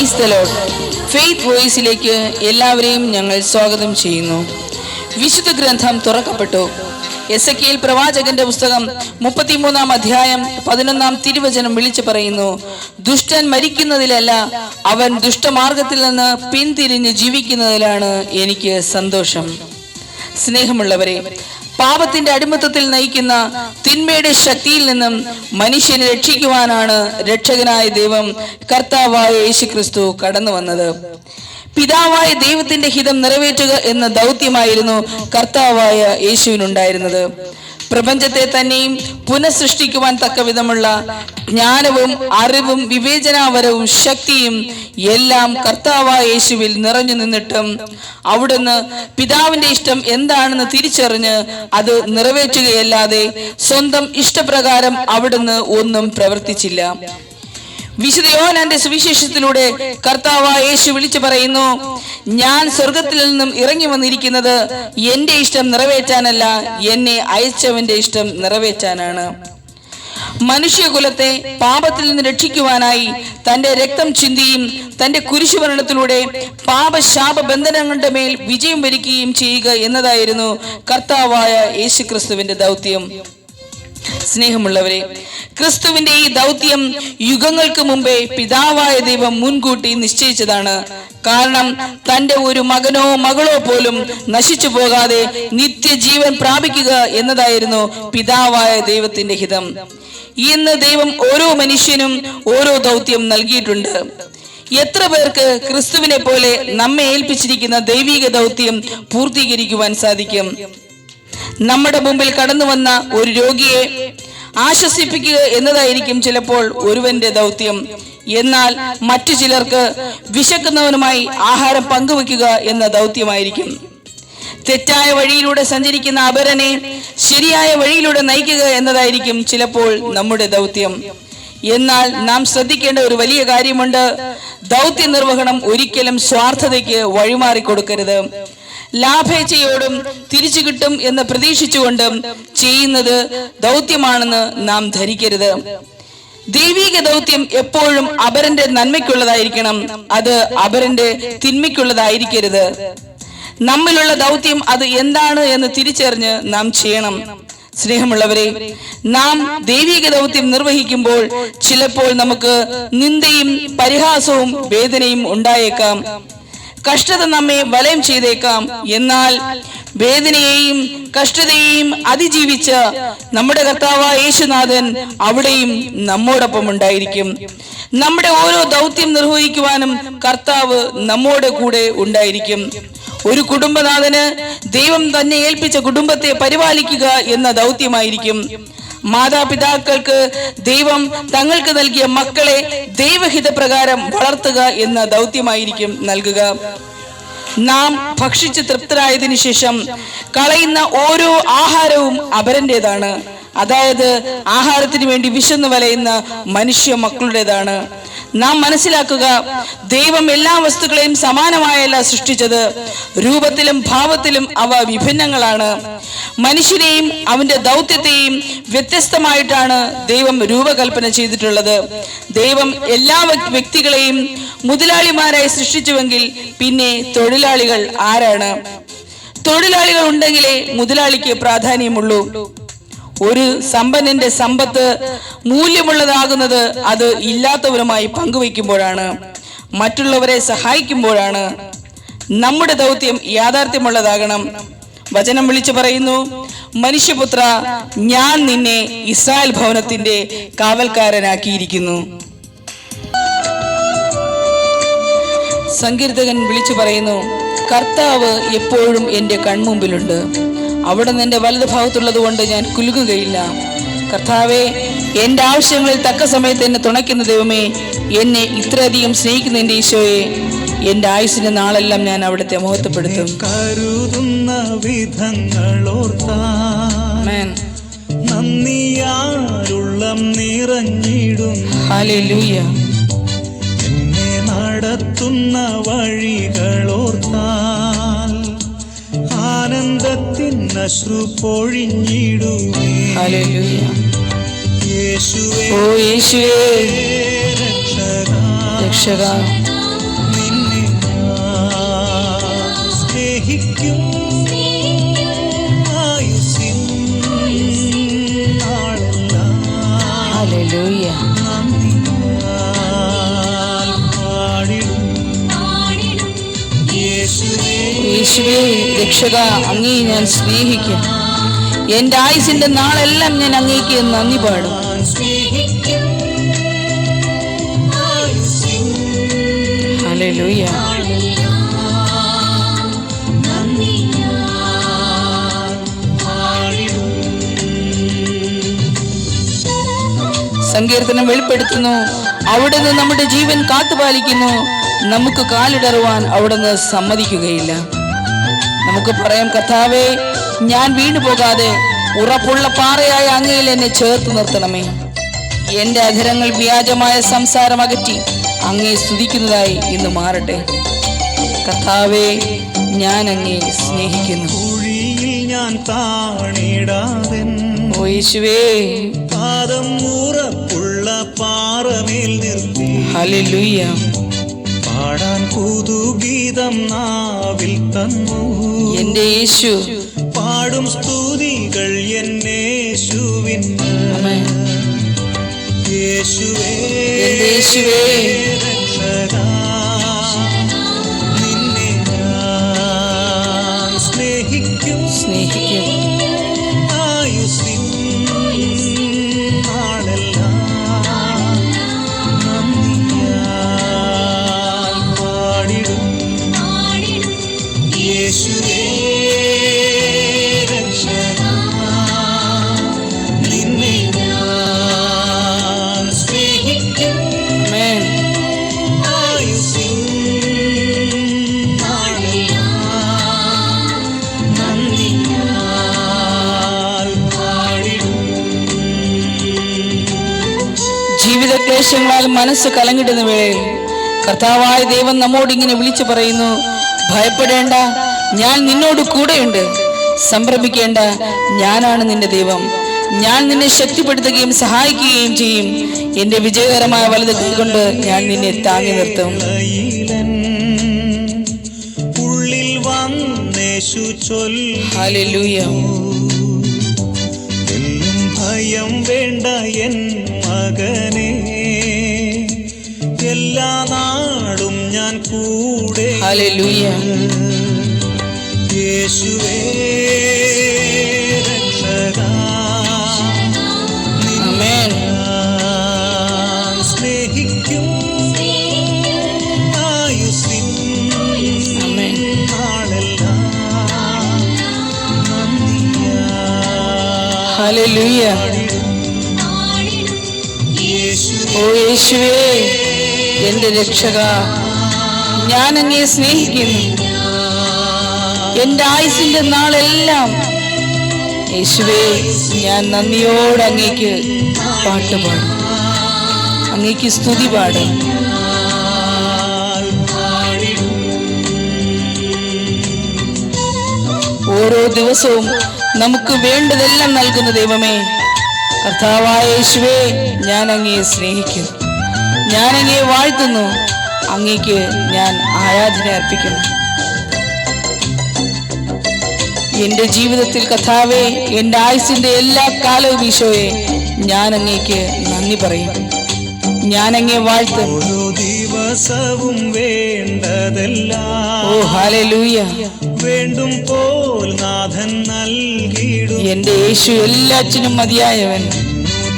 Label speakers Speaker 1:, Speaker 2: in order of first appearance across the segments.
Speaker 1: Praise the Lord. Faith വോയിസിലേക്ക് എല്ലാവരെയും ഞങ്ങൾ സ്വാഗതം ചെയ്യുന്നു. വിശുദ്ധ ഗ്രന്ഥം തുറക്കപ്പെട്ടു. എസെക്കിയേൽ പ്രവാചകന്റെ പുസ്തകം 33-ാം അധ്യായം 11-ാം തിരുവചനം വിളിച്ചു പറയുന്നു, ദുഷ്ടൻ മരിക്കുന്നതിലല്ല, അവൻ ദുഷ്ടമാർഗത്തിൽ നിന്ന് പിന്തിരിഞ്ഞ് ജീവിക്കുന്നതിലാണ് എനിക്ക് സന്തോഷം. സ്നേഹമുള്ളവരെ, പാപത്തിന്റെ അടിമത്തത്തിൽ നയിക്കുന്ന തിന്മയുടെ ശക്തിയിൽ നിന്നും മനുഷ്യനെ രക്ഷിക്കുവാനാണ് രക്ഷകനായ ദൈവം കർത്താവായ യേശുക്രിസ്തു കടന്നു വന്നത്. പിതാവായ ദൈവത്തിന്റെ ഹിതം നിറവേറ്റുക എന്ന ദൗത്യമായിരുന്നു കർത്താവായ യേശുവിനുണ്ടായിരുന്നത്. പ്രപഞ്ചത്തെ തന്നെയും പുനഃസൃഷ്ടിക്കുവാൻ തക്ക വിധമുള്ള ജ്ഞാനവും അറിവും വിവേചനാപരവും ശക്തിയും എല്ലാം കർത്താവായ യേശുവിൽ നിറഞ്ഞു നിന്നിട്ടും അവിടുന്ന് പിതാവിന്റെ ഇഷ്ടം എന്താണെന്ന് തിരിച്ചറിഞ്ഞ് അത് നിറവേറ്റുകയല്ലാതെ സ്വന്തം ഇഷ്ടപ്രകാരം അവിടുന്ന് ഒന്നും പ്രവർത്തിച്ചില്ല. വിശുദ്ധ യോഹന്നാന്റെ സുവിശേഷത്തിലൂടെ കർത്താവായ യേശു വിളിച്ചു പറയുന്നു, ഞാൻ സ്വർഗത്തിൽ നിന്നും ഇറങ്ങി വന്നിരിക്കുന്നത് എന്റെ ഇഷ്ടം നിറവേറ്റാനല്ല, എന്നെ അയച്ചവന്റെ ഇഷ്ടം നിറവേറ്റാനാണ്. മനുഷ്യകുലത്തെ പാപത്തിൽ നിന്ന് രക്ഷിക്കുവാനായി തന്റെ രക്തം ചിന്തിയും തന്റെ കുരിശുമരണത്തിലൂടെ പാപശാപ ബന്ധനങ്ങളുടെ മേൽ വിജയം വരിക്കുകയും ചെയ്യുക എന്നതായിരുന്നു കർത്താവായ യേശുക്രിസ്തുവിന്റെ ദൗത്യം. സ്നേഹമുള്ളവരെ, ക്രിസ്തുവിന്റെ ഈ ദൗത്യം യുഗങ്ങൾക്ക് മുമ്പേ പിതാവായ ദൈവം മുൻകൂട്ടി നിശ്ചയിച്ചതാണ്. കാരണം തന്റെ ഒരു മകനോ മകളോ പോലും നശിച്ചു പോകാതെ നിത്യജീവൻ പ്രാപിക്കുക എന്നതായിരുന്നു പിതാവായ ദൈവത്തിന്റെ ഹിതം. ഇന്ന് ദൈവം ഓരോ മനുഷ്യനും ഓരോ ദൗത്യം നൽകിയിട്ടുണ്ട്. എത്ര പേർക്ക് ക്രിസ്തുവിനെ പോലെ നമ്മെ ഏൽപ്പിച്ചിരിക്കുന്ന ദൈവിക ദൗത്യം പൂർത്തീകരിക്കുവാൻ സാധിക്കും? നമ്മുടെ മുമ്പിൽ കടന്നു വന്ന ഒരു രോഗിയെ ആശ്വസിപ്പിക്കുക എന്നതായിരിക്കും ചിലപ്പോൾ ഒരുവന്റെ ദൗത്യം. എന്നാൽ മറ്റു ചിലർക്ക് വിശക്കുന്നവനുമായി ആഹാരം പങ്കുവെക്കുക എന്ന ദൗത്യമായിരിക്കും. തെറ്റായ വഴിയിലൂടെ സഞ്ചരിക്കുന്ന അപരനെ ശരിയായ വഴിയിലൂടെ നയിക്കുക എന്നതായിരിക്കും ചിലപ്പോൾ നമ്മുടെ ദൗത്യം. എന്നാൽ നാം ശ്രദ്ധിക്കേണ്ട ഒരു വലിയ കാര്യമുണ്ട്. ദൗത്യ നിർവഹണം ഒരിക്കലും സ്വാർത്ഥതയ്ക്ക് വഴിമാറിക്കൊടുക്കരുത്. ലാഭേച്ഛയോടും തിരിച്ചു കിട്ടും എന്ന് പ്രതീക്ഷിച്ചുകൊണ്ടും ചെയ്യുന്നത് ദൗത്യമാണെന്ന് നാം ധരിക്കരുത്. ദൈവിക ദൗത്യം എപ്പോഴും അപരന്റെ നന്മയ്ക്കുള്ളതായിരിക്കണം, അത് അപരന്റെ തിന്മയ്ക്കുള്ളതായിരിക്കരുത്. നമ്മിലുള്ള ദൗത്യം അത് എന്താണ് എന്ന് തിരിച്ചറിഞ്ഞ് നാം ചെയ്യണം. സ്നേഹമുള്ളവരെ, നാം ദൈവിക ദൗത്യം നിർവഹിക്കുമ്പോൾ ചിലപ്പോൾ നമുക്ക് നിന്ദയും പരിഹാസവും വേദനയും ഉണ്ടായേക്കാം. കഷ്ടത നമ്മെ വലയം ചെയ്തേക്കാം. എന്നാൽ വേദനയെയും കഷ്ടതയെയും അതിജീവിച്ച നമ്മുടെ കർത്താവായ യേശുനാഥൻ അവിടെയും നമ്മോടൊപ്പം ഉണ്ടായിരിക്കും. നമ്മുടെ ഓരോ ദൗത്യം നിർവഹിക്കുവാനും കർത്താവ് നമ്മോട് കൂടെ ഉണ്ടായിരിക്കും. ഒരു കുടുംബനാഥന് ദൈവം തന്നെ ഏൽപ്പിച്ച കുടുംബത്തെ പരിപാലിക്കുക എന്ന ദൗത്യമായിരിക്കും. മാതാപിതാക്കൾക്ക് ദൈവം തങ്ങൾക്ക് നൽകിയ മക്കളെ ദൈവഹിതപ്രകാരം വളർത്തുക എന്ന ദൗത്യമായിരിക്കും നൽകുക. നാം ഭക്ഷിച്ച് തൃപ്തരായതിനു ശേഷം കളയുന്ന ഓരോ ആഹാരവും അപരന്റേതാണ്. അതായത് ആഹാരത്തിന് വേണ്ടി വിശന്നു വലയുന്ന മനുഷ്യ മക്കളുടേതാണ്. നാം മനസ്സിലാക്കുക, ദൈവം എല്ലാ വസ്തുക്കളെയും സമാനമായല്ല സൃഷ്ടിച്ചത്. രൂപത്തിലും ഭാവത്തിലും അവ വിഭിന്നങ്ങളാണ്. മനുഷ്യനെയും അവന്റെ ദൗത്യത്തെയും വ്യത്യസ്തമായിട്ടാണ് ദൈവം രൂപകൽപ്പന ചെയ്തിട്ടുള്ളത്. ദൈവം എല്ലാ വ്യക്തികളെയും മുതലാളിമാരായി സൃഷ്ടിച്ചുവെങ്കിൽ പിന്നെ തൊഴിലാളികൾ ആരാണ്? തൊഴിലാളികൾ ഉണ്ടെങ്കിലേ മുതലാളിക്ക് പ്രാധാന്യമുള്ളൂ. ഒരു സമ്പന്നന്റെ സമ്പത്ത് മൂല്യമുള്ളതാകുന്നത് അത് ഇല്ലാത്തവരുമായി പങ്കുവയ്ക്കുമ്പോഴാണ്, മറ്റുള്ളവരെ സഹായിക്കുമ്പോഴാണ്. നമ്മുടെ ദൗത്യം യാഥാർത്ഥ്യമുള്ളതാകണം. വചനം വിളിച്ചു പറയുന്നു, മനുഷ്യപുത്ര, ഞാൻ നിന്നെ ഇസ്രായേൽ ഭവനത്തിന്റെ കാവൽക്കാരനാക്കിയിരിക്കുന്നു. സങ്കീർത്തകൻ വിളിച്ചു പറയുന്നു, കർത്താവ് എപ്പോഴും എൻ്റെ കൺമുമ്പിലുണ്ട്, അവിടെ നിന്ന് എൻ്റെ വലതു ഭാഗത്തുള്ളത് കൊണ്ട് ഞാൻ കുലുങ്ങുകയില്ല. കർത്താവെ, എൻ്റെ ആവശ്യങ്ങളിൽ തക്ക സമയത്ത് എന്നെ തുണയ്ക്കുന്ന ദൈവമേ, എന്നെ ഇത്രയധികം സ്നേഹിക്കുന്ന എൻ്റെ ഈശോയെ, എൻ്റെ ആയുസിന്റെ നാളെല്ലാം ഞാൻ അവിടുത്തെ മഹത്വപ്പെടുത്തും.
Speaker 2: കരുതുന്ന വിധങ്ങളോർത്താൻ നന്ദിയാലുള്ളം നിറഞ്ഞിടും.
Speaker 1: ഹല്ലേലൂയ.
Speaker 2: എന്നെ നടത്തുന്ന വഴികളോർത്താൽ ആനന്ദത്തിൻ അശ്രു പൊഴിഞ്ഞിടുമേ.
Speaker 1: ഹല്ലേലൂയ.
Speaker 2: യേശുവേ,
Speaker 1: ഓ യേശുവേ,
Speaker 2: രക്ഷകാ,
Speaker 1: രക്ഷകാ, യേശുവേ രക്ഷക, അങ്ങേ ഞാൻ സ്നേഹിക്കും. എൻ്റെ ആയുസിന്റെ നാളെല്ലാം ഞാൻ അങ്ങേക്ക് നന്ദി പാടും. ഹല്ലേലൂയ. സങ്കീർത്തനം വെളിപ്പെടുത്തുന്നു, അവിടുന്ന് നമ്മുടെ ജീവൻ കാത്തുപാലിക്കുന്നു. നമുക്ക് കാലിടറുവാൻ അവിടുന്ന് സമ്മതിക്കുകയില്ല. നമുക്ക് പറയാം, കർത്താവേ, ഞാൻ വീണു പോകാതെ ഉറപ്പുള്ള പാറയായ അങ്ങയിൽ എന്നെ ചേർത്ത് നിർത്തണമേ. എൻ്റെ അധരങ്ങൾ വ്യാജമായ സംസാരം അകറ്റി അങ്ങയെ സ്തുതിക്കുന്നതായി ഇന്ന് മാറട്ടെ. കർത്താവേ, ഞാൻ അങ്ങയെ സ്നേഹിക്കുന്നു.
Speaker 2: ഞാൻ താണിടാതെ
Speaker 1: ഓ യേശുവേ,
Speaker 2: പാദം ഉറപ്പുള്ള പാറമേൽ നിർത്തി.
Speaker 1: ഹല്ലേലൂയ.
Speaker 2: പാടാൻ പുതുഗീതം നാവിൽ തന്നു
Speaker 1: എൻ്റെ യേശു.
Speaker 2: പാടും സ്തുതികൾ എന്നേശുവിന്. യേശുവേ
Speaker 1: യേശുവേ
Speaker 2: രക്ഷകാ, നിന്നെ ഞാൻ സ്നേഹിക്കും. ആയുസ്സിൻ നാളെല്ലാം നന്ദിയാൽ പാടിടും. യേശുവേ രക്ഷകാ, നിന്നെ ഞാൻ സ്നേഹിക്കും. ആയുസ്സിൻ നാളെല്ലാം നന്ദിയാൽ പാടിടും.
Speaker 1: ജീവിത ക്ലേശങ്ങളാൽ മനസ്സ് കലങ്ങിടുന്ന വേളയിൽ കർത്താവായ ദൈവം നമ്മോട് ഇങ്ങനെ വിളിച്ചു പറയുന്നു, ഭയപ്പെടേണ്ട, ഞാൻ നിന്നോട് കൂടെയുണ്ട്. സംഭ്രമിക്കേണ്ട, ഞാനാണ് നിന്റെ ദൈവം. ഞാൻ നിന്നെ ശക്തിപ്പെടുത്തുകയും സഹായിക്കുകയും ചെയ്യും. എന്റെ വിജയകരമായ വലത് കൈ കൊണ്ട് ഞാൻ നിന്നെ താങ്ങി നിർത്തും.
Speaker 2: ഉള്ളിൽ വന്നേശു ചൊല്ലി,
Speaker 1: ഹല്ലേലൂയ.
Speaker 2: എല്ലും ഭയം വേണ്ട എൻ മകനെ, എല്ലാ നാടും ഞാൻ കൂടെ.
Speaker 1: ഹല്ലേലൂയ.
Speaker 2: യേശുവേ രക്ഷകാ,
Speaker 1: ആമേൻ.
Speaker 2: ഞാൻ സ്നേഹിക്കും. ആയുസ്സിൻ
Speaker 1: ആമേൻ.
Speaker 2: നാളെല്ലാം നന്ദിയാൽ
Speaker 1: ഹല്ലേലൂയ. ഓ യേശുവേ എന്റെ രക്ഷക, ഞാൻ അങ്ങയെ സ്നേഹിക്കുന്നു. എന്റെ ആയുസിന്റെ നാളെല്ലാം യേശുവേ ഞാൻ നന്ദിയോടെ അങ്ങേക്ക് പാട്ടുപാടും, അങ്ങേക്ക് സ്തുതി പാടും. ഓരോ ദിവസവും നമുക്ക് വേണ്ടതെല്ലാം നൽകുന്ന ദൈവമേ, കർത്താവായ യേശുവേ, ഞാൻ അങ്ങയെ സ്നേഹിക്കുന്നു. ഞാൻ അങ്ങയെ വാഴ്ത്തുന്നു. അങ്ങേക്ക് ഞാൻ ആരാധന അർപ്പിക്കുന്നു. എന്റെ ജീവിതത്തിൽ കർത്താവേ, എന്റെ ആയുസിന്റെ എല്ലാ കാലവും ഈശോയെ, ഞാൻ അങ്ങേക്ക് നന്ദി പറയും. ഞാൻ അങ്ങയെ വാഴ്ത്തും.
Speaker 2: ഓരോ ദിവസവും വേണ്ടതെല്ലാം,
Speaker 1: ഓ ഹല്ലേലൂയ,
Speaker 2: വേണ്ടും പോൽ നാഥൻ നൽകിയിടും.
Speaker 1: എന്റെ യേശു എല്ലാറ്റിനും മതിയായവൻ.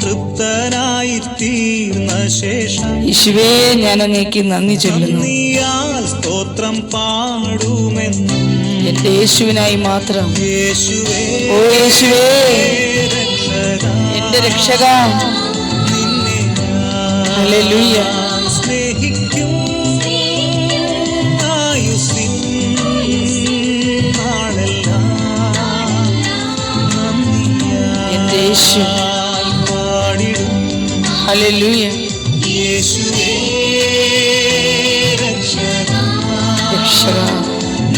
Speaker 2: തൃപ്തനായി തീർന്ന ശേഷം
Speaker 1: യേശുവേ, ഞാൻ അങ്ങേക്ക് നന്ദി ചൊല്ലുന്നു.
Speaker 2: നന്ദിയാൽ സ്തോത്രം പാടുമെന്നും.
Speaker 1: എന്റെ യേശുവിനായി മാത്രം.
Speaker 2: യേശുവേ
Speaker 1: ഓ യേശുവേ
Speaker 2: രക്ഷകാ,
Speaker 1: എന്റെ രക്ഷക,
Speaker 2: നിന്നെ
Speaker 1: ഹല്ലേലൂയ.
Speaker 2: ഞാൻ സ്നേഹിക്കും. ആയുസ്സിൻ നാളെല്ലാം
Speaker 1: എന്റെ യേശു,
Speaker 2: നന്ദിയാൽ പാടിടും.
Speaker 1: ഹല്ലേലൂയ.
Speaker 2: യേശുവേ രക്ഷകാ,
Speaker 1: രക്ഷക,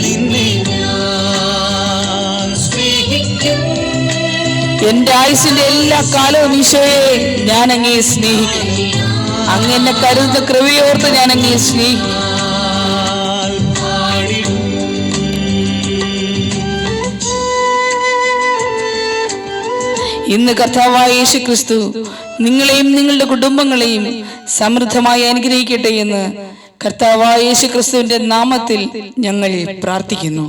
Speaker 2: നിന്നെ ഞാൻ സ്നേഹിക്കും.
Speaker 1: എന്റെ ആയുസിന്റെ എല്ലാ കാലവും ഈശോയെ, ഞാൻ അങ്ങയെ സ്നേഹിക്കും. അങ്ങ് എന്നെ കരുതുന്ന കൃപയോർത്ത് ഞാൻ അങ്ങയെ സ്നേഹിക്കും.
Speaker 2: പാടിടും.
Speaker 1: ഇന്ന് കർത്താവായ യേശു ക്രിസ്തു നിങ്ങളെയും നിങ്ങളുടെ കുടുംബങ്ങളെയും സമൃദ്ധമായി അനുഗ്രഹിക്കട്ടെ എന്ന് കർത്താവായ യേശു ക്രിസ്തുവിന്റെ നാമത്തിൽ ഞങ്ങൾ പ്രാർത്ഥിക്കുന്നു.